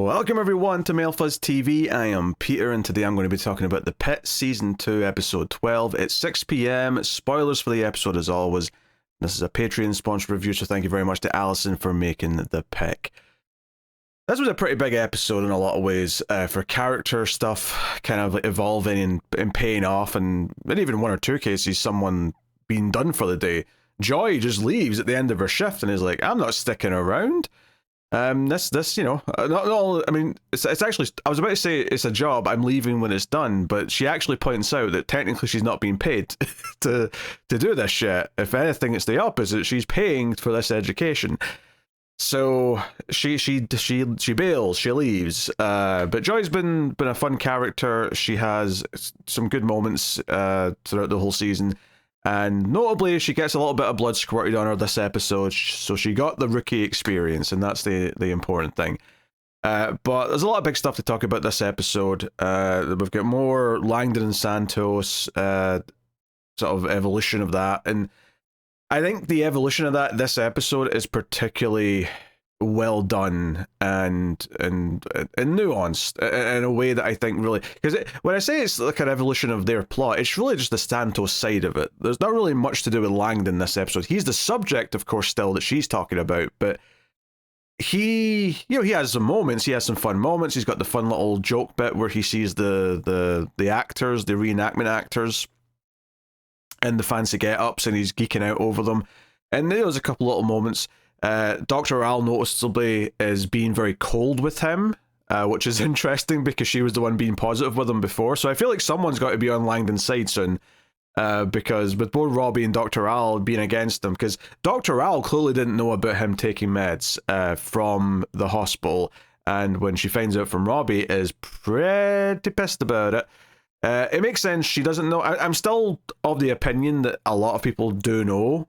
Welcome everyone to Male Fuzz TV. I am Peter and today I'm going to be talking about the Pitt Season 2 Episode 12. It's 6 PM. Spoilers for the episode as always. This is a Patreon sponsored review, so thank you very much to Alison for making the pick. This was a pretty big episode in a lot of ways for character stuff kind of evolving and paying off, and in even one or two cases someone being done for the day. Joy just leaves at the end of her shift and is like, I'm not sticking around. This, you know, not all. I mean, it's actually. I was about to say it's a job. I'm leaving when it's done, but she actually points out that technically she's not being paid to do this shit. If anything, it's the opposite. She's paying for this education. So she bails. She leaves. But Joy's been a fun character. She has some good moments throughout the whole season. And notably, she gets a little bit of blood squirted on her this episode, so she got the rookie experience, and that's the important thing. But there's a lot of big stuff to talk about this episode. We've got more Langdon and Santos, sort of evolution of that, and I think the evolution of that this episode is particularly well done and nuanced in a way that I think really, because when I say it's like an evolution of their plot, it's really just the Santos side of it. There's not really much to do with Langdon this episode. He's the subject, of course, still that she's talking about, but he has some moments. He has some fun moments. He's got the fun little joke bit where he sees the actors, the reenactment actors, and the fancy get-ups, and he's geeking out over them. And there was a couple little moments. Dr. Al noticeably is being very cold with him, which is interesting because she was the one being positive with him before. So I feel like someone's got to be on Langdon's side soon, because with both Robbie and Dr. Al being against him, because Dr. Al clearly didn't know about him taking meds from the hospital, and when she finds out from Robbie, is pretty pissed about it. It makes sense she doesn't know. I'm still of the opinion that a lot of people do know,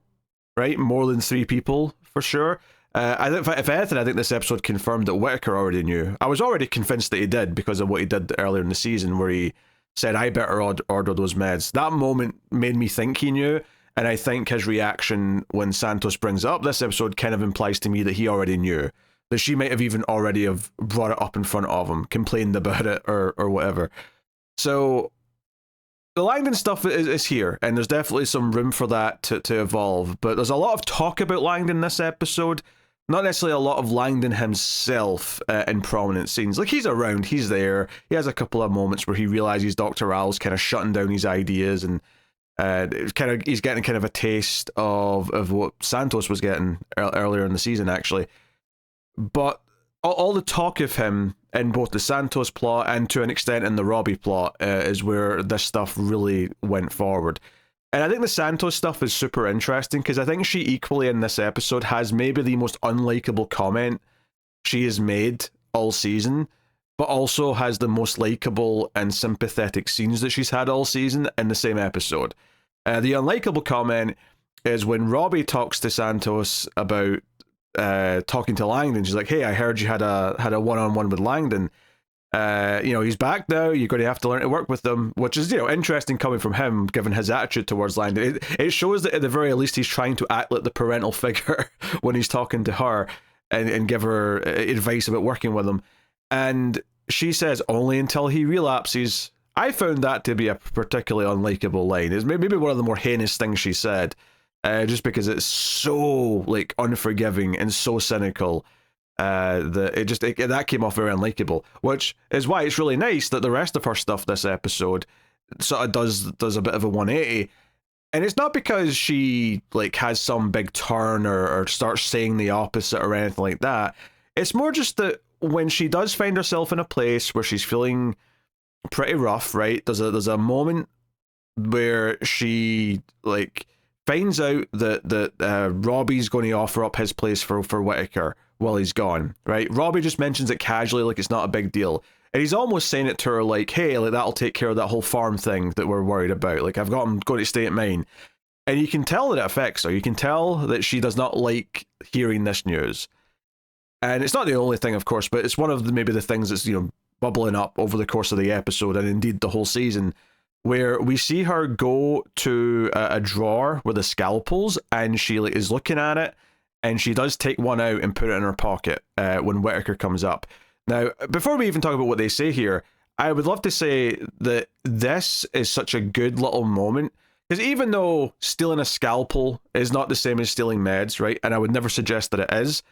right? More than 3 people. For sure. I think, if anything, I think this episode confirmed that Whitaker already knew. I was already convinced that he did because of what he did earlier in the season, where he said, I better order those meds. That moment made me think he knew, and I think his reaction when Santos brings it up this episode kind of implies to me that he already knew. That she might have even already have brought it up in front of him, complained about it, or whatever. So the Langdon stuff is here, and there's definitely some room for that to evolve, but there's a lot of talk about Langdon this episode, not necessarily a lot of Langdon himself in prominent scenes. Like, he's around, he's there, he has a couple of moments where he realizes Dr. Al's kind of shutting down his ideas, and he's getting kind of a taste of what Santos was getting earlier in the season, actually. But all the talk of him in both the Santos plot and to an extent in the Robbie plot is where this stuff really went forward. And I think the Santos stuff is super interesting because I think she equally in this episode has maybe the most unlikable comment she has made all season, but also has the most likable and sympathetic scenes that she's had all season in the same episode. The unlikable comment is when Robbie talks to Santos about talking to Langdon. She's like, hey, I heard you had a one-on-one with Langdon. He's back now, you're going to have to learn to work with them, which is, interesting coming from him given his attitude towards Langdon. It shows that at the very least he's trying to act like the parental figure when he's talking to her and give her advice about working with him. And she says, only until he relapses. I found that to be a particularly unlikable line. It's maybe one of the more heinous things she said. Just because it's so unforgiving and so cynical that that came off very unlikable, which is why it's really nice that the rest of her stuff this episode sort of does a bit of a 180. And it's not because she has some big turn or starts saying the opposite or anything like that. It's more just that when she does find herself in a place where she's feeling pretty rough, right? There's a moment where she finds out that Robbie's going to offer up his place for Whitaker while he's gone, right? Robbie just mentions it casually, like it's not a big deal. And he's almost saying it to her like, hey, that'll take care of that whole farm thing that we're worried about. I've got him going to stay at mine. And you can tell that it affects her. You can tell that she does not like hearing this news. And it's not the only thing, of course, but it's one of maybe the things that's, bubbling up over the course of the episode and indeed the whole season, where we see her go to a drawer with the scalpels and she is looking at it, and she does take one out and put it in her pocket when Whitaker comes up. Now, before we even talk about what they say here, I would love to say that this is such a good little moment. Because even though stealing a scalpel is not the same as stealing meds, right? And I would never suggest that it is.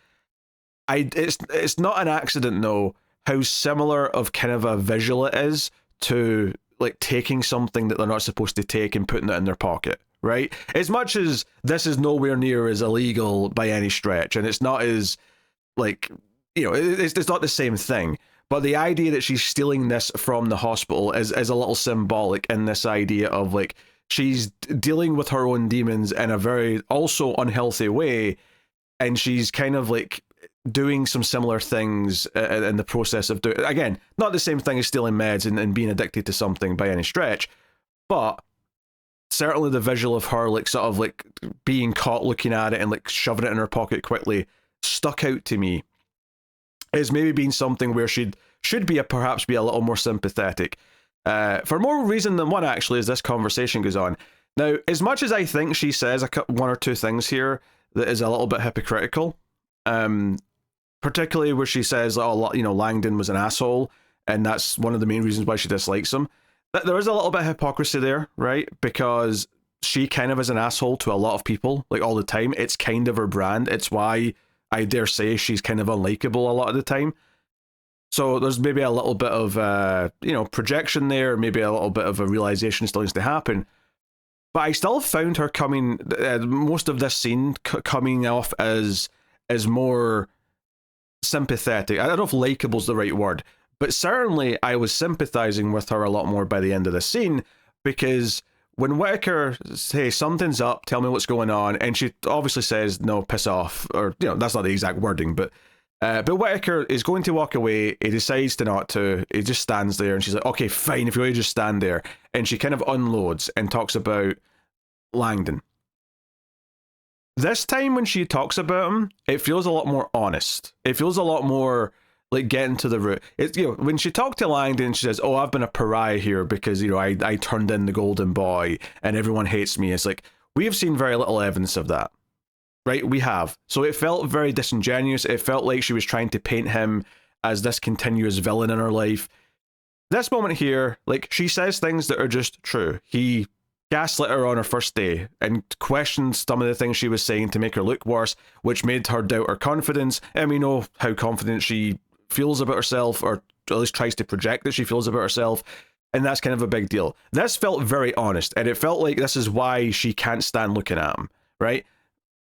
It's not an accident though how similar of kind of a visual it is to like taking something that they're not supposed to take and putting it in their pocket, right? As much as this is nowhere near as illegal by any stretch, and it's not as like, you know, it's not the same thing. But the idea that she's stealing this from the hospital is a little symbolic in this idea of like she's dealing with her own demons in a very also unhealthy way, and she's kind of like doing some similar things in the process of doing, again, not the same thing as stealing meds and being addicted to something by any stretch, but certainly the visual of her like sort of like being caught looking at it and like shoving it in her pocket quickly stuck out to me as maybe being something where she should be perhaps be a little more sympathetic. For more reason than one, actually, as this conversation goes on. Now, as much as I think she says one or two things here that is a little bit hypocritical, particularly where she says, oh, you know, Langdon was an asshole, and that's one of the main reasons why she dislikes him. There is a little bit of hypocrisy there, right? Because she kind of is an asshole to a lot of people, like all the time. It's kind of her brand. It's why I dare say she's kind of unlikable a lot of the time. So there's maybe a little bit of, you know, projection there, maybe a little bit of a realization still needs to happen. But I still found her coming, most of this scene coming off as more sympathetic. I don't know if likable's the right word, but certainly I was sympathizing with her a lot more by the end of the scene, because when Whitaker says, hey, something's up, tell me what's going on, and she obviously says, no, piss off, or, you know, that's not the exact wording, but Whitaker is going to walk away. He decides to not to. He just stands there, and she's like, okay, fine, if you want to just stand there. And she kind of unloads and talks about Langdon. This time when she talks about him, it feels a lot more honest. It feels a lot more like getting to the root. It's, you know, when she talked to Langdon, she says, oh, I've been a pariah here because, you know, I turned in the golden boy and everyone hates me. It's like, we have seen very little evidence of that. Right, we have. So it felt very disingenuous. It felt like she was trying to paint him as this continuous villain in her life. This moment here, like, she says things that are just true. He gaslit her on her first day and questioned some of the things she was saying to make her look worse, which made her doubt her confidence. And we know how confident she feels about herself, or at least tries to project that she feels about herself. And that's kind of a big deal. This felt very honest, and it felt like this is why she can't stand looking at him, right?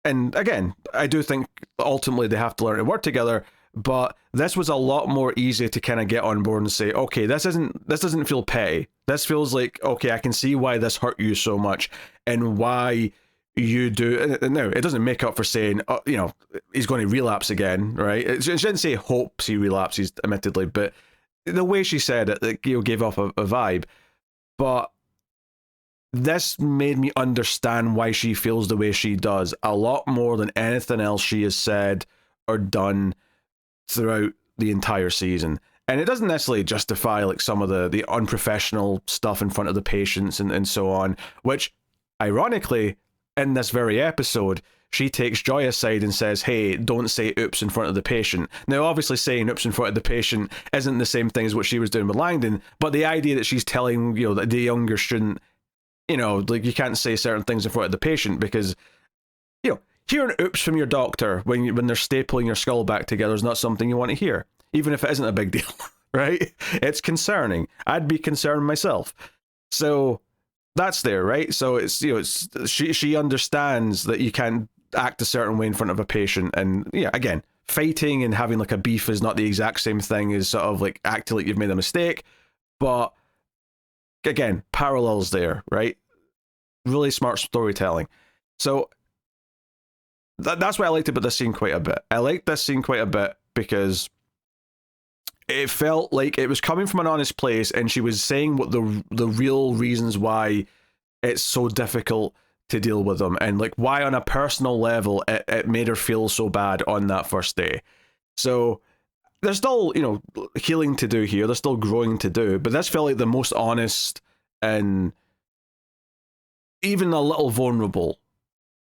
And again, I do think ultimately they have to learn to work together, but this was a lot more easy to kind of get on board and say, okay, this doesn't feel petty. This feels like, okay, I can see why this hurt you so much and why you do. And no, it doesn't make up for saying, you know, he's going to relapse again, right? It shouldn't say hopes he relapses, admittedly, but the way she said it, like, you know, gave off a vibe. But this made me understand why she feels the way she does a lot more than anything else she has said or done throughout the entire season. And it doesn't necessarily justify like some of the unprofessional stuff in front of the patients and so on, which ironically in this very episode she takes Joy aside and says, hey, don't say oops in front of the patient. Now obviously saying oops in front of the patient isn't the same thing as what she was doing with Langdon, but the idea that she's telling, you know, that the younger student, you know, like, you can't say certain things in front of the patient because, you know, hearing oops from your doctor when they're stapling your skull back together is not something you want to hear, even if it isn't a big deal, right? It's concerning. I'd be concerned myself. So that's there, right? So it's, you know, it's she understands that you can't act a certain way in front of a patient, and yeah, again, fighting and having like a beef is not the exact same thing as sort of like acting like you've made a mistake, but again, parallels there, right? Really smart storytelling. So that's why I liked about this scene quite a bit. I liked this scene quite a bit because it felt like it was coming from an honest place, and she was saying what the real reasons why it's so difficult to deal with them, and like why on a personal level it made her feel so bad on that first day. So there's still, you know, healing to do here. There's still growing to do, but this felt like the most honest and even a little vulnerable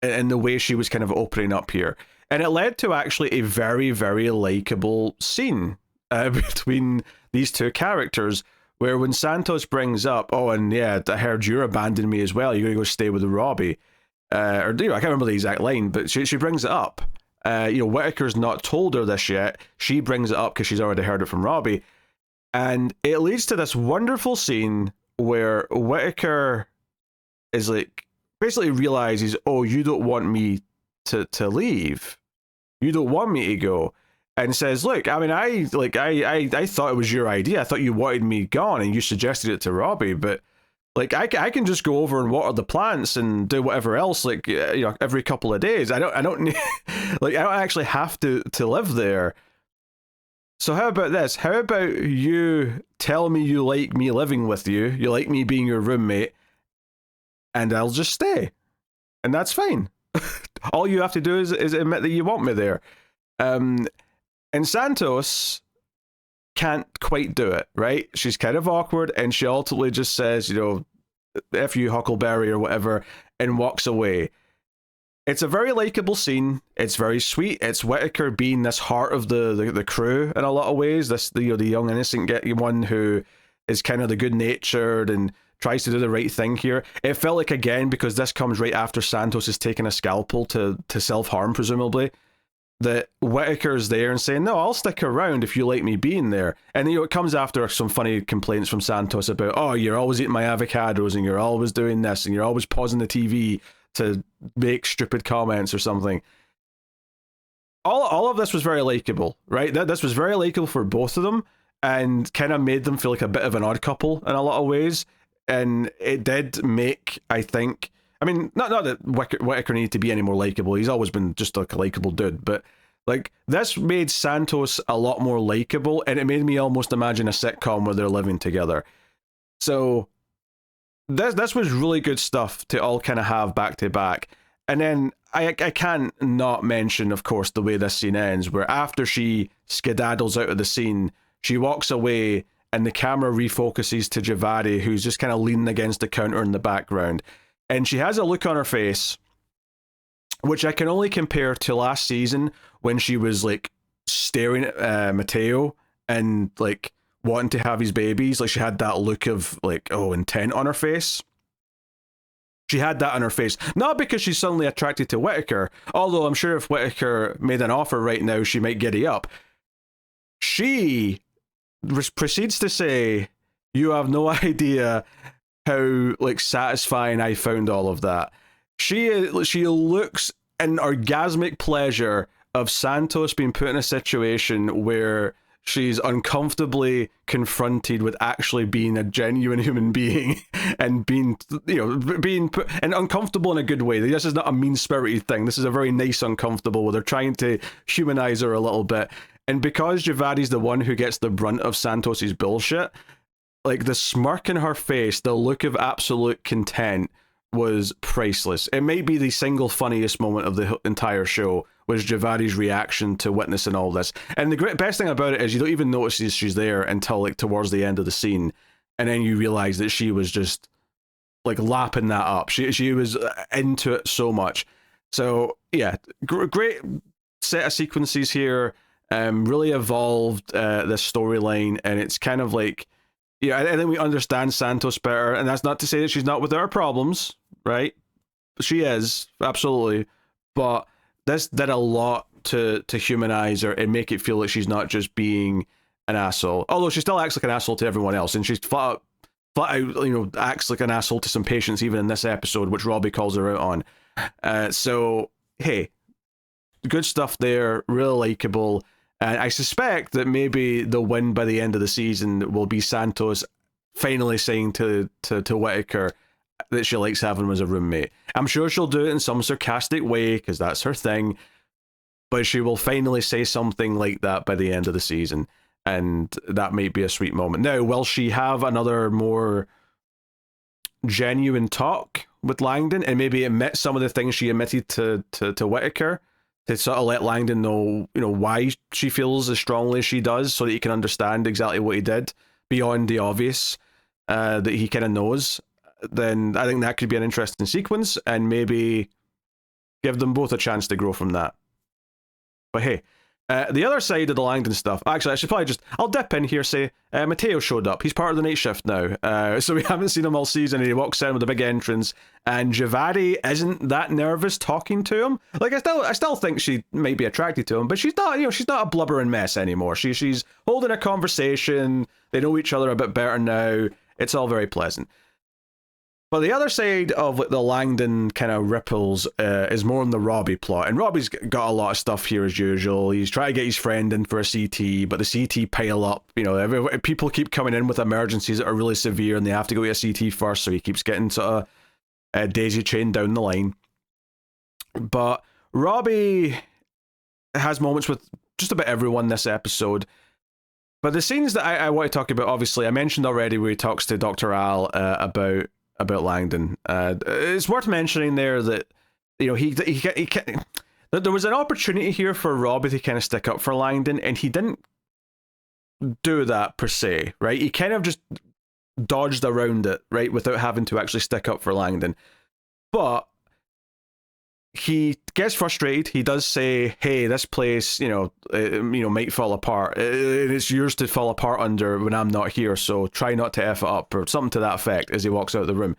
in the way she was kind of opening up here. And it led to actually a very, very likable scene between these two characters, where when Santos brings up, oh, and yeah, I heard you're abandoning me as well, you're going to go stay with Robbie. Or I can't remember the exact line, but she brings it up. Whitaker's not told her this yet. She brings it up because she's already heard it from Robbie. And it leads to this wonderful scene where Whitaker is like, basically realizes, oh, you don't want me to leave. You don't want me to go. And says, look, I mean, I thought it was your idea. I thought you wanted me gone and you suggested it to Robbie, but like, I can just go over and water the plants and do whatever else, like, every couple of days. I don't need, like, I don't actually have to live there. So how about this? How about you tell me you like me living with you, you like me being your roommate, and I'll just stay. And that's fine. All you have to do is admit that you want me there. And Santos can't quite do it, right? She's kind of awkward, and she ultimately just says, F you, Huckleberry, or whatever, and walks away. It's a very likable scene. It's very sweet. It's Whitaker being this heart of the crew in a lot of ways. This the young innocent one who is kind of the good-natured and tries to do the right thing here. It felt like, again, because this comes right after Santos has taken a scalpel to self-harm, presumably, that Whitaker's there and saying, no, I'll stick around if you like me being there. And it comes after some funny complaints from Santos about, oh, you're always eating my avocados and you're always doing this and you're always pausing the TV to make stupid comments or something. All of this was very likable, right? This was very likable for both of them and kind of made them feel like a bit of an odd couple in a lot of ways. And it did make, I think, I mean, not that Whitaker needed to be any more likable. He's always been just like a likable dude. But like, this made Santos a lot more likable, and it made me almost imagine a sitcom where they're living together. So this was really good stuff to all kind of have back to back. And then I can't not mention, of course, the way this scene ends, where after she skedaddles out of the scene, she walks away, and the camera refocuses to Javadi, who's just kind of leaning against the counter in the background. And she has a look on her face, which I can only compare to last season when she was like staring at Mateo and like wanting to have his babies. Like, she had that look of like, oh, intent on her face. She had that on her face. Not because she's suddenly attracted to Whitaker, although I'm sure if Whitaker made an offer right now, she might giddy up. She proceeds to say, you have no idea how like satisfying I found all of that. She looks an orgasmic pleasure of Santos being put in a situation where she's uncomfortably confronted with actually being a genuine human being and being put, and uncomfortable in a good way. This is not a mean-spirited thing. This is a very nice uncomfortable where they're trying to humanize her a little bit. And because Javadi's the one who gets the brunt of Santos's bullshit, like, the smirk in her face, the look of absolute content was priceless. It might be the single funniest moment of the entire show, was Javadi's reaction to witnessing all this. And the best thing about it is you don't even notice she's there until like towards the end of the scene, and then you realize that she was just like lapping that up. She was into it so much. So yeah, great set of sequences here. Really evolved the storyline, and it's kind of like, I think we understand Santos better, and that's not to say that she's not without her problems, right? She is, absolutely. But this did a lot to humanize her and make it feel like she's not just being an asshole. Although she still acts like an asshole to everyone else, and she's flat out, acts like an asshole to some patients even in this episode, which Robbie calls her out on. So, hey, good stuff there, really likable. And I suspect that maybe the win by the end of the season will be Santos finally saying to Whitaker that she likes having him as a roommate. I'm sure she'll do it in some sarcastic way, because that's her thing, but she will finally say something like that by the end of the season, and that might be a sweet moment. Now, will she have another more genuine talk with Langdon and maybe admit some of the things she admitted to Whitaker, to sort of let Langdon know, why she feels as strongly as she does, so that he can understand exactly what he did beyond the obvious that he kind of knows? Then I think that could be an interesting sequence, and maybe give them both a chance to grow from that. But hey, The other side of the Langdon stuff, actually, I should probably I'll dip in here, say, Mateo showed up. He's part of the night shift now. So we haven't seen him all season, and he walks in with a big entrance, and Javadi isn't that nervous talking to him. Like, I still think she might be attracted to him, but she's not, she's not a blubbering mess anymore. She's holding a conversation. They know each other a bit better now. It's all very pleasant. But the other side of the Langdon kind of ripples is more on the Robbie plot. And Robbie's got a lot of stuff here as usual. He's trying to get his friend in for a CT, but the CT pile up. People keep coming in with emergencies that are really severe and they have to go to a CT first, so he keeps getting sort of daisy chained down the line. But Robbie has moments with just about everyone this episode. But the scenes that I want to talk about, obviously, I mentioned already where he talks to Dr. Al about Langdon. It's worth mentioning there that he there was an opportunity here for Robbie to kind of stick up for Langdon, and he didn't do that per se, right? He kind of just dodged around it, right, without having to actually stick up for Langdon. But he gets frustrated. He does say, "Hey, this place, might fall apart. It's yours to fall apart under when I'm not here. So try not to f it up," or something to that effect as he walks out of the room.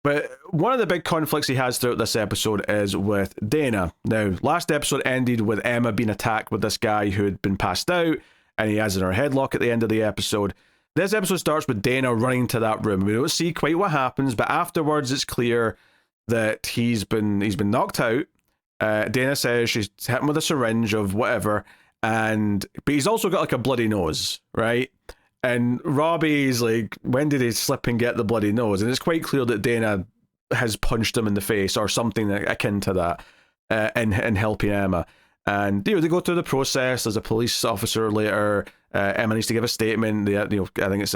But one of the big conflicts he has throughout this episode is with Dana. Now, last episode ended with Emma being attacked with this guy who had been passed out, and he has in her headlock at the end of the episode. This episode starts with Dana running to that room. We don't see quite what happens, but afterwards it's clear that he's been knocked out. Dana says she's hit him with a syringe of whatever, but he's also got like a bloody nose, right? And Robbie's like, when did he slip and get the bloody nose? And it's quite clear that Dana has punched him in the face or something akin to that in helping Emma. And they go through the process. There's a police officer later. Emma needs to give a statement. I think it's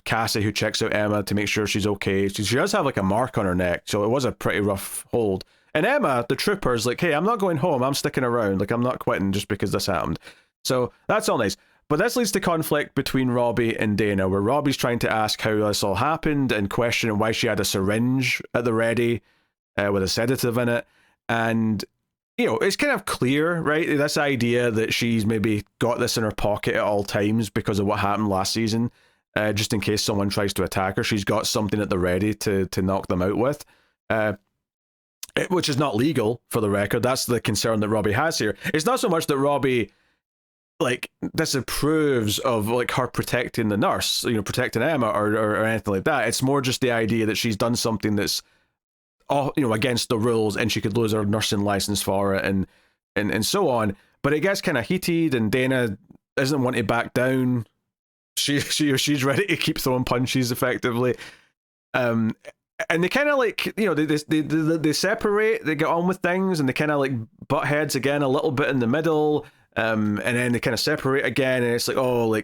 Cassie who checks out Emma to make sure she's okay. She does have like a mark on her neck, so it was a pretty rough hold. And Emma, the trooper's like, "Hey, I'm not going home. I'm sticking around. Like, I'm not quitting just because this happened." So that's all nice. But this leads to conflict between Robbie and Dana, where Robbie's trying to ask how this all happened and questioning why she had a syringe at the ready with a sedative in it. And it's kind of clear, right? This idea that she's maybe got this in her pocket at all times because of what happened last season, just in case someone tries to attack her. She's got something at the ready to knock them out with, which is not legal, for the record. That's the concern that Robbie has here. It's not so much that Robbie disapproves of her protecting the nurse, protecting Emma or anything like that. It's more just the idea that she's done something that's against the rules, and she could lose her nursing license for it, and so on. But it gets kind of heated, and Dana doesn't want to back down. She's ready to keep throwing punches effectively. And they kind of they separate, they get on with things, and they kind of butt heads again a little bit in the middle. And then they kind of separate again, and it's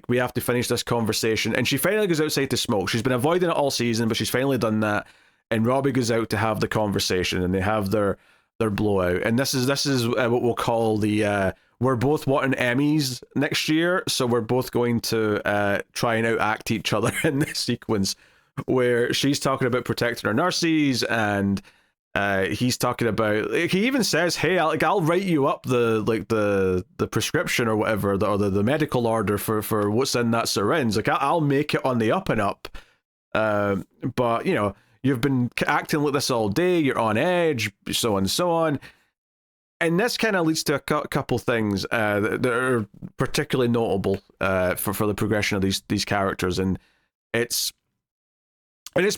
we have to finish this conversation. And she finally goes outside to smoke. She's been avoiding it all season, but she's finally done that. And Robbie goes out to have the conversation, and they have their blowout. And this is what we'll call the we're both wanting Emmys next year, so we're both going to try and outact each other in this sequence, where she's talking about protecting her nurses, and he's talking about, he even says, "Hey, I'll write you up the prescription or whatever, or the medical order for what's in that syringe. I'll make it on the up and up. But you've been acting like this all day. You're on edge, so on and so on." And this kind of leads to a couple things that are particularly notable for the progression of these characters, and it's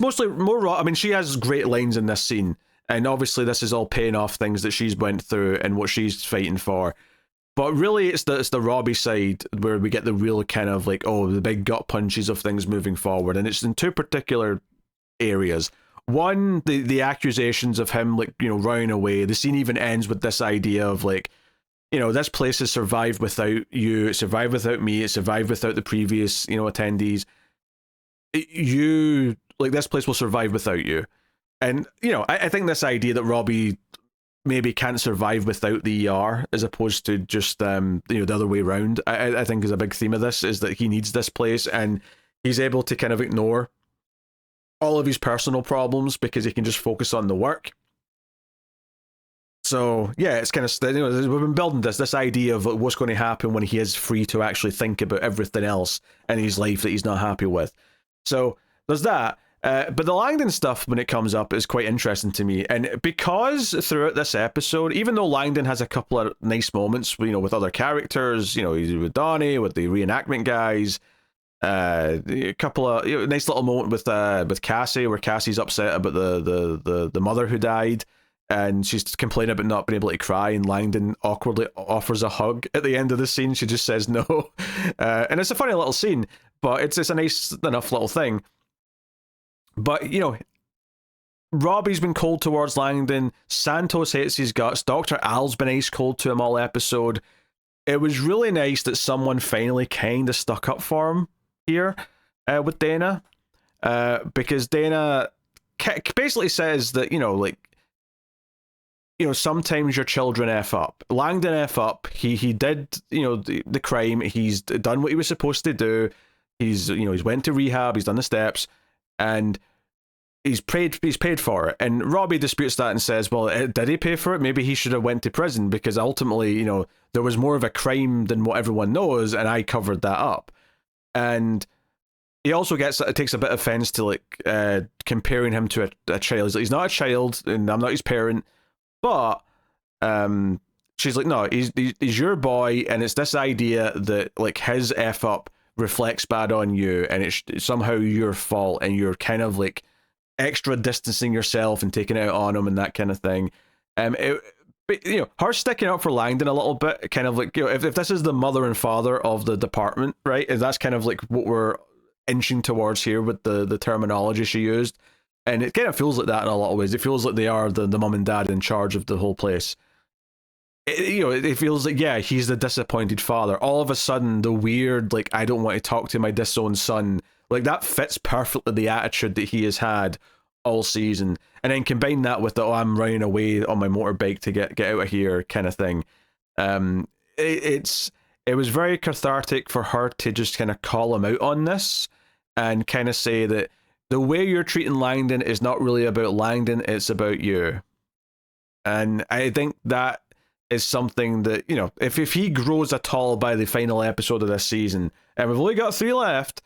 mostly more. I mean, she has great lines in this scene. And obviously this is all paying off things that she's went through and what she's fighting for. But really it's the Robbie side where we get the real kind of the big gut punches of things moving forward. And it's in two particular areas. One, the accusations of him running away. The scene even ends with this idea of this place has survived without you, it survived without me, it survived without the previous attendees. This place will survive without you. And, I think this idea that Robbie maybe can't survive without the ER as opposed to just, the other way around, I think is a big theme of this, is that he needs this place, and he's able to kind of ignore all of his personal problems because he can just focus on the work. So yeah, it's kind of, you know, we've been building this idea of what's going to happen when he is free to actually think about everything else in his life that he's not happy with. So there's that. But the Langdon stuff, when it comes up, is quite interesting to me. And because throughout this episode, even though Langdon has a couple of nice moments, you know, with other characters, you know, he's with Donnie, with the reenactment guys, a couple of, you know, nice little moment with Cassie, where Cassie's upset about the mother who died, and she's complaining about not being able to cry, and Langdon awkwardly offers a hug at the end of the scene. She just says no, and it's a funny little scene, but it's a nice enough little thing. But, you know, Robbie's been cold towards Langdon. Santos hates his guts. Dr. Al's been ice cold to him all episode. It was really nice that someone finally kind of stuck up for him here with Dana. Because Dana basically says that, you know, like, you know, sometimes your children F up. Langdon F up. He did, you know, the crime. He's done what he was supposed to do. He's, you know, he's went to rehab. He's done the steps. And he's paid for it. And Robbie disputes that and says, well, did he pay for it? Maybe he should have went to prison, because ultimately, you know, there was more of a crime than what everyone knows, and I covered that up. And he also takes a bit of offense to, like, comparing him to a child. He's like, he's not a child, and I'm not his parent, but she's like, no, he's your boy, and it's this idea that, like, his F up reflects bad on you, and it's somehow your fault, and you're kind of like extra distancing yourself and taking it out on him and that kind of thing. But, you know, her sticking up for Langdon a little bit, kind of like, you know, if this is the mother and father of the department, right, and that's kind of like what we're inching towards here with the terminology she used, and it kind of feels like that in a lot of ways. It feels like they are the mum and dad in charge of the whole place. You know, it feels like, yeah, he's the disappointed father. All of a sudden, the weird, like, I don't want to talk to my disowned son, like, that fits perfectly the attitude that he has had all season. And then combine that with the, oh, I'm running away on my motorbike to get out of here kind of thing. It was very cathartic for her to just kind of call him out on this and kind of say that the way you're treating Langdon is not really about Langdon, it's about you. And I think that is something that, you know, if he grows at all by the final episode of this season, and we've only got 3 left,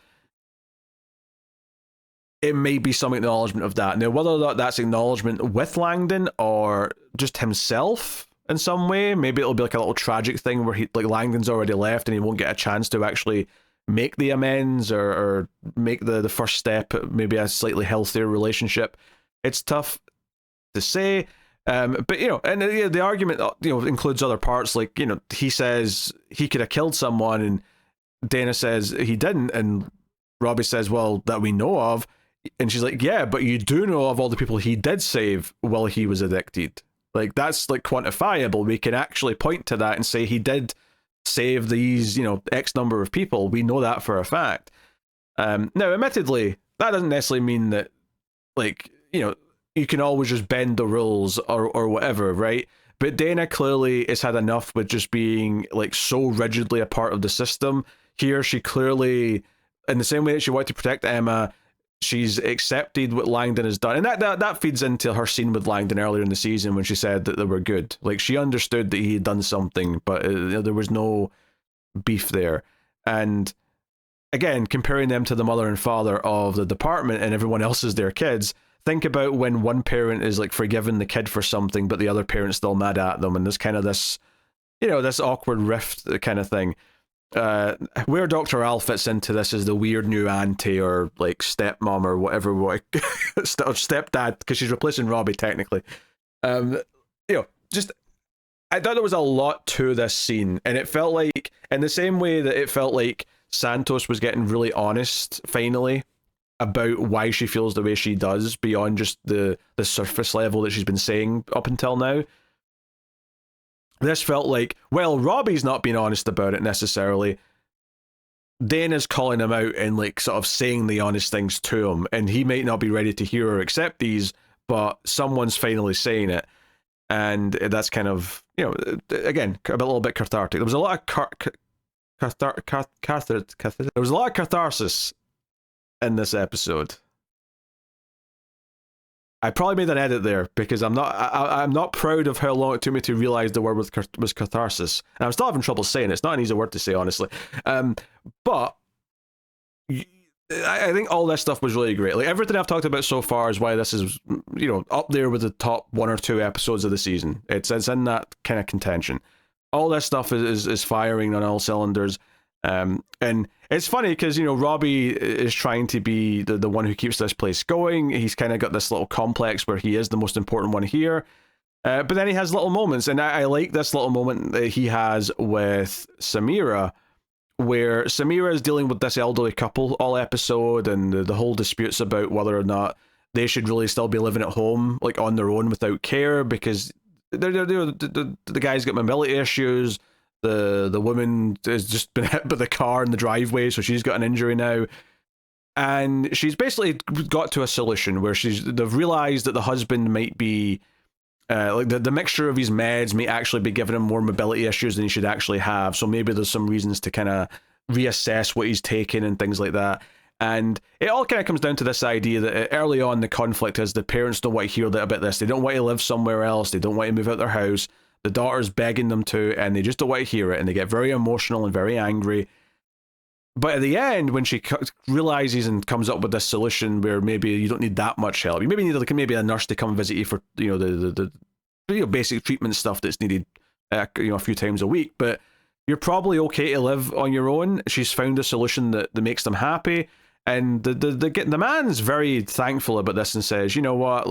it may be some acknowledgement of that. Now, whether or not that's acknowledgement with Langdon or just himself in some way, maybe it'll be like a little tragic thing where Langdon's already left and he won't get a chance to actually make the amends or make the first step, maybe a slightly healthier relationship. It's tough to say. But, you know, and the argument, you know, includes other parts, like, you know, he says he could have killed someone, and Dana says he didn't, and Robbie says, well, that we know of, and she's like, yeah, but you do know of all the people he did save while he was addicted. Like, that's, like, quantifiable. We can actually point to that and say he did save these, you know, X number of people. We know that for a fact. Now, admittedly, that doesn't necessarily mean that, like, you know, you can always just bend the rules or whatever, right? But Dana clearly has had enough with just being, like, so rigidly a part of the system. Here, she clearly, in the same way that she wanted to protect Emma, she's accepted what Langdon has done. And that feeds into her scene with Langdon earlier in the season when she said that they were good. Like, she understood that he had done something, but there was no beef there. And again, comparing them to the mother and father of the department and everyone else is their kids, think about when one parent is, like, forgiving the kid for something, but the other parent's still mad at them, and there's kind of this, you know, this awkward rift kind of thing. Where Dr. Al fits into this is the weird new auntie or, like, stepmom or whatever, or stepdad, because she's replacing Robbie technically. You know, just, I thought there was a lot to this scene, and it felt like, in the same way that it felt like Santos was getting really honest finally about why she feels the way she does beyond just the surface level that she's been saying up until now. This felt like, well, Robbie's not being honest about it necessarily. Dana's calling him out and, like, sort of saying the honest things to him, and he might not be ready to hear or accept these, but someone's finally saying it. And that's kind of, you know, again, a little bit cathartic. There was a lot of there was a lot of catharsis in this episode. I probably made an edit there because I'm not proud of how long it took me to realize the word was catharsis, and I'm still having trouble saying it. It's not an easy word to say, honestly. But I think all this stuff was really great. Like everything I've talked about so far is why this is, up there with the top 1 or 2 episodes of the season. It's in that kind of contention. All this stuff is firing on all cylinders. And it's funny because, Robbie is trying to be the one who keeps this place going. He's kind of got this little complex where he is the most important one here. But then he has little moments. And I like this little moment that he has with Samira, where Samira is dealing with this elderly couple all episode, and the whole disputes about whether or not they should really still be living at home, like on their own without care, because the guy's got mobility issues. The woman has just been hit by the car in the driveway, so she's got an injury now. And she's basically got to a solution where they've realized that the husband might be like the mixture of his meds may actually be giving him more mobility issues than he should actually have. So maybe there's some reasons to kind of reassess what he's taking and things like that. And it all kind of comes down to this idea that early on the conflict is the parents don't want to hear that about this. They don't want to live somewhere else. They don't want to move out their house. The daughter's begging them to, and they just don't want to hear it. And they get very emotional and very angry. But at the end, when she realizes and comes up with this solution where maybe you don't need that much help, you maybe need maybe a nurse to come visit you for the basic treatment stuff that's needed a few times a week, but you're probably okay to live on your own. She's found a solution that makes them happy, and the man's very thankful about this and says, you know what,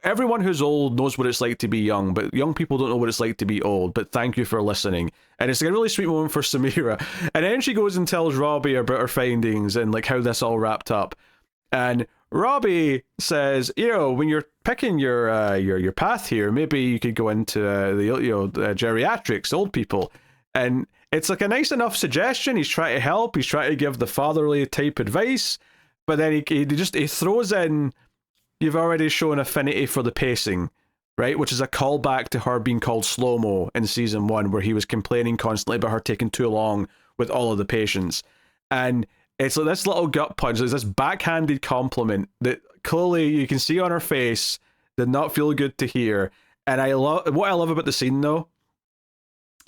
everyone who's old knows what it's like to be young, but young people don't know what it's like to be old, but thank you for listening. And it's a really sweet moment for Samira. And then she goes and tells Robbie about her findings and like how this all wrapped up. And Robbie says, when you're picking your path here, maybe you could go into the geriatrics, old people. And it's like a nice enough suggestion. He's trying to help. He's trying to give the fatherly type advice, but then he throws in, you've already shown affinity for the pacing, right? Which is a callback to her being called slow-mo in season 1, where he was complaining constantly about her taking too long with all of the patients. And it's like this little gut punch, there's this backhanded compliment that clearly you can see on her face did not feel good to hear. And what I love about the scene, though,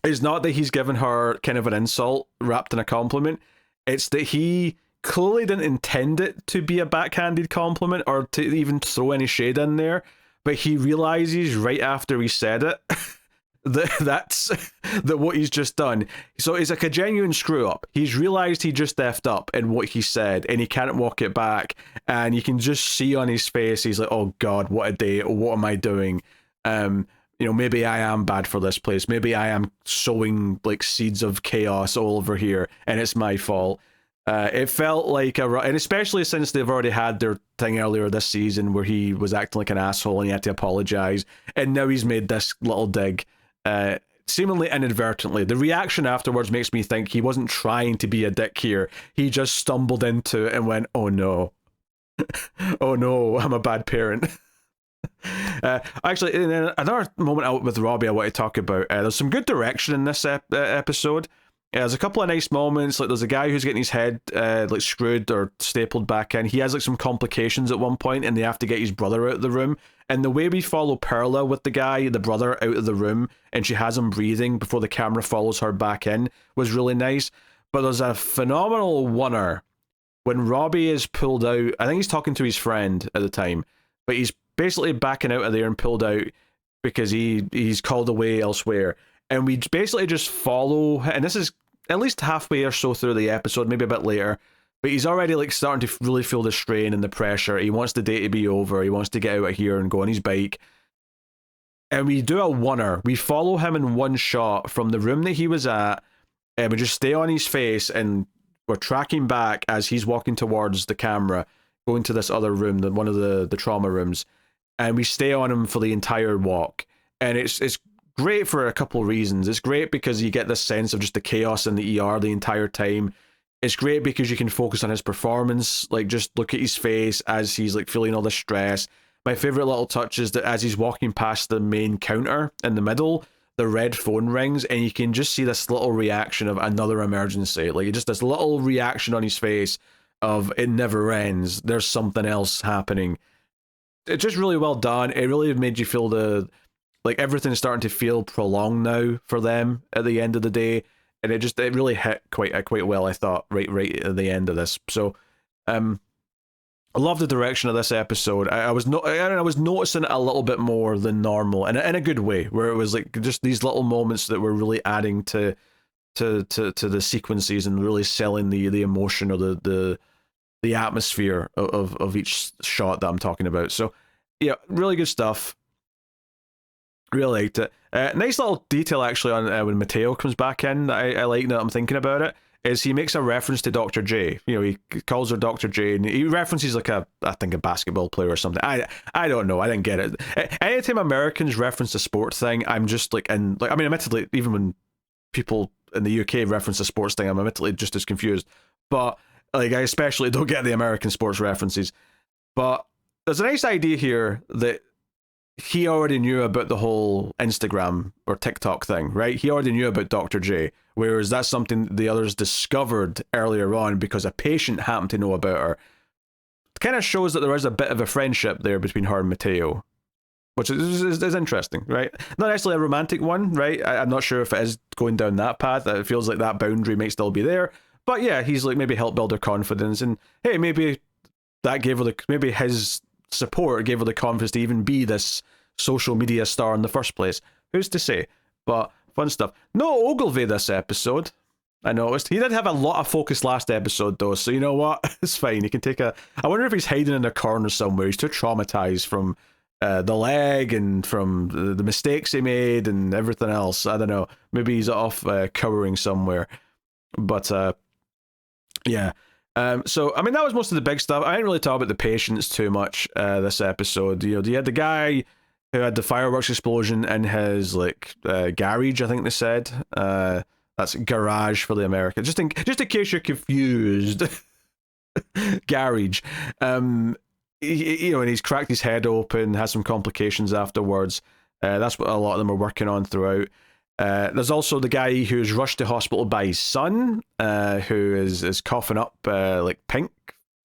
is not that he's given her kind of an insult wrapped in a compliment. It's that he clearly didn't intend it to be a backhanded compliment or to even throw any shade in there, but he realizes right after he said it that's what he's just done. So it's like a genuine screw up. He's realized he just effed up in what he said, and he can't walk it back, and you can just see on his face he's like, oh god, what a day, what am I doing? Maybe I am bad for this place, maybe I am sowing like seeds of chaos all over here and it's my fault. It felt like and especially since they've already had their thing earlier this season where he was acting like an asshole and he had to apologize, and now he's made this little dig, seemingly inadvertently. The reaction afterwards makes me think he wasn't trying to be a dick here. He just stumbled into it and went, oh no. Oh no, I'm a bad parent. Actually, in another moment out with Robbie I want to talk about, there's some good direction in this episode. There's a couple of nice moments, like there's a guy who's getting his head like screwed or stapled back in. He has like some complications at one point and they have to get his brother out of the room. And the way we follow Perla with the brother out of the room, and she has him breathing before the camera follows her back in, was really nice. But there's a phenomenal oneer when Robbie is pulled out. I think he's talking to his friend at the time, but he's basically backing out of there and pulled out because he's called away elsewhere. And we basically just follow, and this is at least halfway or so through the episode, maybe a bit later, but he's already like starting to really feel the strain and the pressure. He wants the day to be over. He wants to get out of here and go on his bike. And we do a oneer. We follow him in one shot from the room that he was at, and we just stay on his face, and we're tracking back as he's walking towards the camera, going to this other room, one of the trauma rooms, and we stay on him for the entire walk. And it's great for a couple of reasons. It's great because you get this sense of just the chaos in the ER the entire time. It's great because you can focus on his performance, like just look at his face as he's like feeling all the stress. My favorite little touch is that as he's walking past the main counter in the middle, the red phone rings and you can just see this little reaction of another emergency. Like just this little reaction on his face of it never ends. There's something else happening. it's just really well done. It really made you feel like everything's starting to feel prolonged now for them at the end of the day, and it really hit quite well, I thought, right at the end of this. So I love the direction of this episode. I was noticing it a little bit more than normal, and in a good way, where it was like just these little moments that were really adding to the sequences and really selling the emotion or the atmosphere of each shot that I'm talking about. So yeah, really good stuff. Really liked it. Nice little detail actually on when Mateo comes back in. I like that I'm thinking about it. Is he makes a reference to Dr. J. You know, he calls her Dr. J, and he references like I think a basketball player or something. I don't know. I didn't get it. Anytime Americans reference a sports thing, I'm just like, I mean, admittedly, even when people in the UK reference a sports thing, I'm admittedly just as confused. But like, I especially don't get the American sports references. But there's a nice idea here that he already knew about the whole Instagram or TikTok thing, right? He already knew about Dr. J, whereas that's something the others discovered earlier on because a patient happened to know about her. It kind of shows that there is a bit of a friendship there between her and Mateo, which is interesting, right? Not necessarily a romantic one, right? I'm not sure if it is going down that path. It feels like that boundary might still be there. But yeah, he's like maybe helped build her confidence, and hey, maybe that gave her maybe his support gave her the confidence to even be this social media star in the first place. Who's to say? But fun stuff. No Ogilvy this episode, I noticed. He did have a lot of focus last episode though, so you know what? It's fine. He can take I wonder if he's hiding in a corner somewhere. He's too traumatized from the leg and from the mistakes he made and everything else. I don't know. Maybe he's off cowering somewhere. But yeah. So, I mean, that was most of the big stuff. I didn't really talk about the patients too much this episode. You had the guy who had the fireworks explosion in his, like, garage, I think they said. That's garage for the Americans. Just in case you're confused. Garage. And he's cracked his head open, has some complications afterwards. That's what a lot of them are working on throughout. There's also the guy who's rushed to hospital by his son, who is coughing up like pink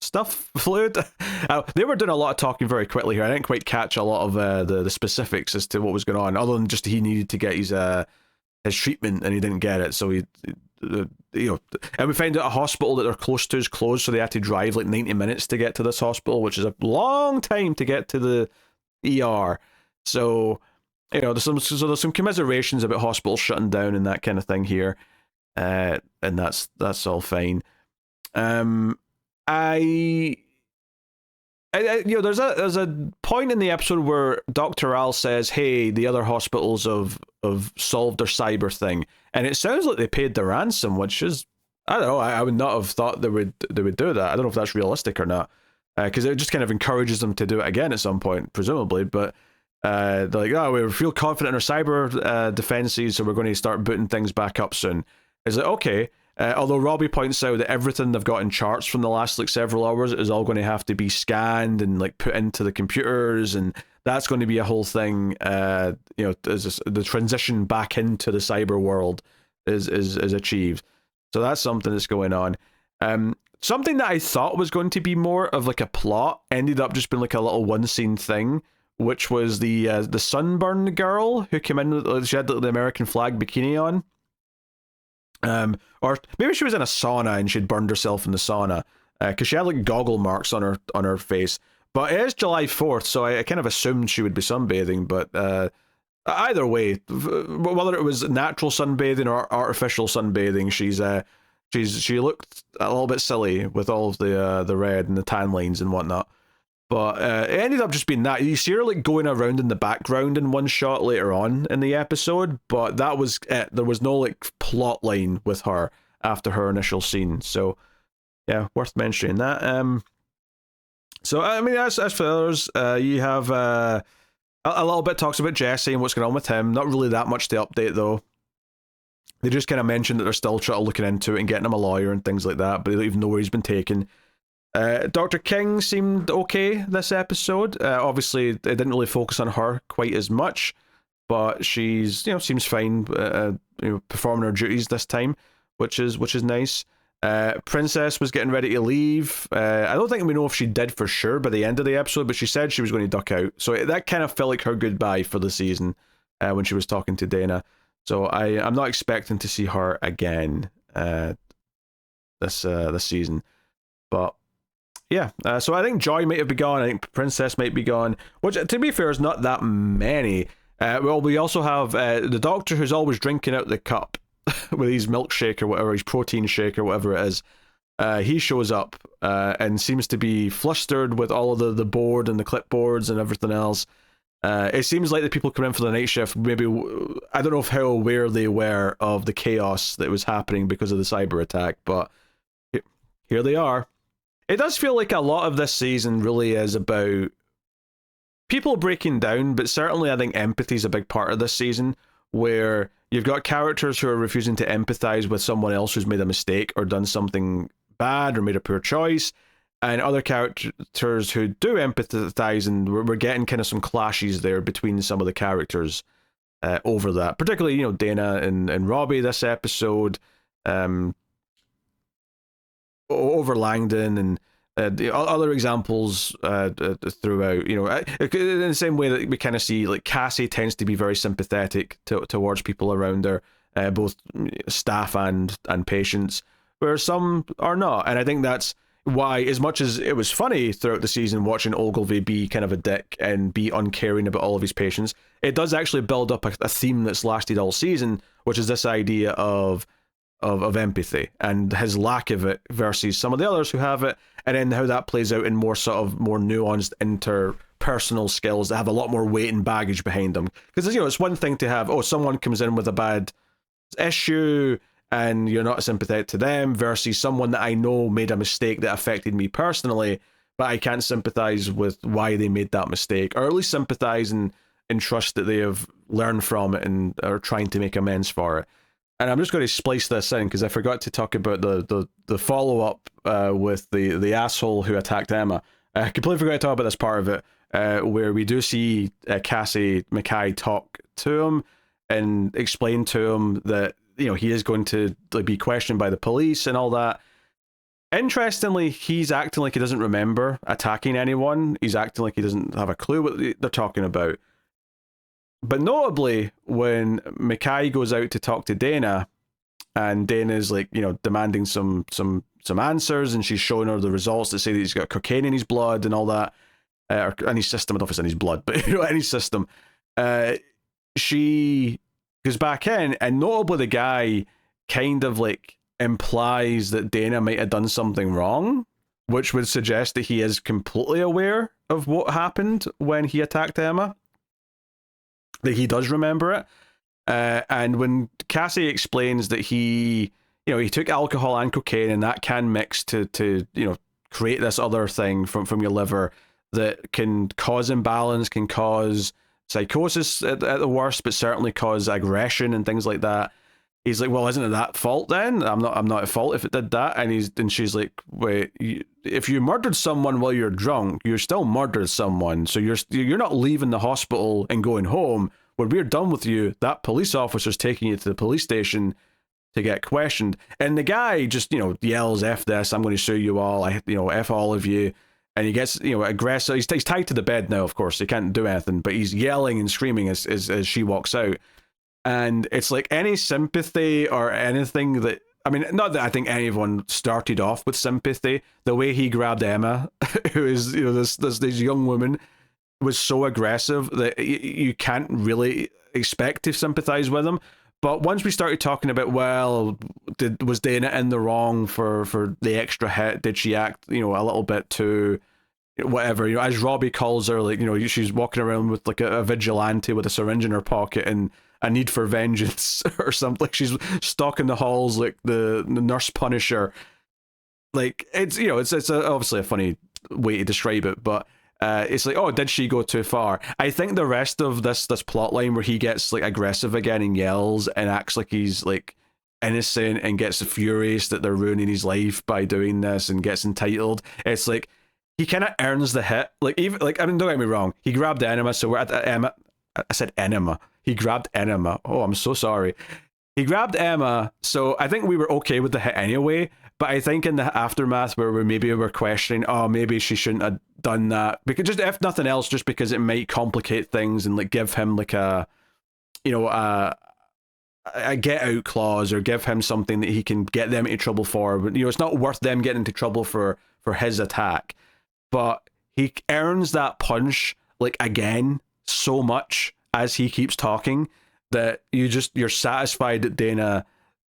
stuff, fluid. They were doing a lot of talking very quickly here. I didn't quite catch a lot of the specifics as to what was going on, other than just he needed to get his treatment and he didn't get it. So and we find out a hospital that they're close to is closed, so they had to drive like 90 minutes to get to this hospital, which is a long time to get to the ER. So there's some commiserations about hospitals shutting down and that kind of thing here, and that's all fine. There's a point in the episode where Dr. Al says, "Hey, the other hospitals have solved their cyber thing," and it sounds like they paid the ransom, which is, I don't know. I would not have thought they would do that. I don't know if that's realistic or not, because it just kind of encourages them to do it again at some point, presumably, but. They're like, we feel confident in our cyber defenses, so we're going to start booting things back up soon. Is it okay? Although Robbie points out that everything they've got in charts from the last like several hours is all going to have to be scanned and like put into the computers, and that's going to be a whole thing. As the transition back into the cyber world is achieved. So that's something that's going on. Something that I thought was going to be more of like a plot ended up just being like a little one scene thing, which was the sunburned girl who came in with, she had the American flag bikini on. Or maybe she was in a sauna and she'd burned herself in the sauna, because she had like goggle marks on her face. But it is July 4th, so I kind of assumed she would be sunbathing, but either way, whether it was natural sunbathing or artificial sunbathing, she looked a little bit silly with all of the red and the tan lines and whatnot. But it ended up just being that. You see her like going around in the background in one shot later on in the episode, but that was it. There was no like plot line with her after her initial scene. So yeah, worth mentioning that. So I mean, as for others, you have a little bit talks about Jesse and what's going on with him. Not really that much to update though. They just kind of mentioned that they're still looking into it and getting him a lawyer and things like that, but they don't even know where he's been taken. Dr. King seemed okay this episode. Obviously, it didn't really focus on her quite as much, but she's seems fine, performing her duties this time, which is nice. Princess was getting ready to leave. I don't think we know if she did for sure by the end of the episode, but she said she was going to duck out. So that kind of felt like her goodbye for the season when she was talking to Dana. So I'm not expecting to see her again this season. But yeah, so I think Joy might have been gone. I think Princess might be gone, which to be fair is not that many. Well, we also have the Doctor, who's always drinking out the cup with his milkshake or whatever, his protein shake or whatever it is. He shows up and seems to be flustered with all of the board and the clipboards and everything else. It seems like the people coming in for the night shift, maybe, I don't know how aware they were of the chaos that was happening because of the cyber attack, but here they are. It does feel like a lot of this season really is about people breaking down, but certainly I think empathy is a big part of this season, where you've got characters who are refusing to empathize with someone else who's made a mistake or done something bad or made a poor choice, and other characters who do empathize, and we're getting kind of some clashes there between some of the characters over that. Particularly, Dana and Robbie this episode, over Langdon, and the other examples throughout, in the same way that we kind of see, like, Cassie tends to be very sympathetic towards people around her, both staff and patients, where some are not. And I think that's why, as much as it was funny throughout the season watching Ogilvy be kind of a dick and be uncaring about all of his patients, it does actually build up a theme that's lasted all season, which is this idea of empathy and his lack of it versus some of the others who have it, and then how that plays out in more nuanced interpersonal skills that have a lot more weight and baggage behind them. Because it's one thing to have, someone comes in with a bad issue and you're not sympathetic to them, versus someone that I know made a mistake that affected me personally, but I can't sympathize with why they made that mistake, or at least sympathize and trust that they have learned from it and are trying to make amends for it. And I'm just going to splice this in because I forgot to talk about the follow-up with the asshole who attacked Emma. I completely forgot to talk about this part of it, where we do see Cassie Mackay talk to him and explain to him that, he is going to be questioned by the police and all that. Interestingly, he's acting like he doesn't remember attacking anyone. He's acting like he doesn't have a clue what they're talking about. But notably, when Mackay goes out to talk to Dana, and Dana's demanding some answers, and she's showing her the results that say that he's got cocaine in his blood and all that, or in his system. I don't know if it's in his blood, but in his system. She goes back in, and notably the guy kind of implies that Dana might have done something wrong, which would suggest that he is completely aware of what happened when he attacked Emma. That he does remember it. And when Cassie explains that he took alcohol and cocaine, and that can mix to create this other thing from your liver that can cause imbalance, can cause psychosis at the worst, but certainly cause aggression and things like that. He's like, well, isn't it that fault then? I'm not at fault if it did that. And she's like, wait, if you murdered someone while you're drunk, you still murdered someone. So you're not leaving the hospital and going home. When we're done with you, that police officer's taking you to the police station to get questioned. And the guy just, yells, F this, I'm going to sue you all, F all of you. And he gets, aggressive. He's tied to the bed now, of course. He can't do anything, but he's yelling and screaming as she walks out. And it's like any sympathy or anything that, not that I think anyone started off with sympathy. The way he grabbed Emma, who is, this young woman, was so aggressive that you can't really expect to sympathize with him. But once we started talking about, well, was Dana in the wrong for the extra hit? Did she act, a little bit too, whatever, as Robbie calls her, she's walking around with a vigilante with a syringe in her pocket and a need for vengeance or something. She's stalking the halls like the nurse Punisher. It's obviously a funny way to describe it, but it's like, oh, did she go too far? I think the rest of this plot line where he gets aggressive again and yells and acts like he's innocent and gets furious that they're ruining his life by doing this and gets entitled. It's like he kind of earns the hit. Don't get me wrong. He grabbed Enema, so we're at Emma. I said Enema. He grabbed Enema. Oh, I'm so sorry. He grabbed Emma, so I think we were okay with the hit anyway. But I think in the aftermath where we're questioning, oh, maybe she shouldn't have done that, because just if nothing else, just because it might complicate things and like give him like a, you know, a get out clause, or give him something that he can get them into trouble for. But you know, it's not worth them getting into trouble for his attack. But he earns that punch like again so much as he keeps talking that you're satisfied that Dana,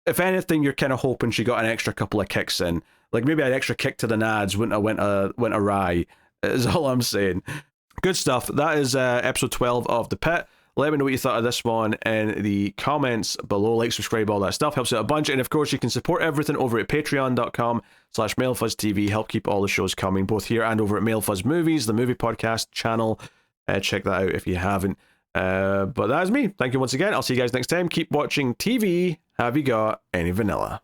if anything, you're kind of hoping she got an extra couple of kicks in. Like maybe an extra kick to the nads went awry, is all I'm saying. Good stuff. That is episode 12 of The Pit. Let me know what you thought of this one in the comments below. Like, subscribe, all that stuff. Helps out a bunch. And of course, you can support everything over at patreon.com/MailFuzzTV. Help keep all the shows coming, both here and over at MailFuzz Movies, the movie podcast channel. Check that out if you haven't. But that is me. Thank you once again. I'll see you guys next time. Keep watching TV. Have you got any vanilla?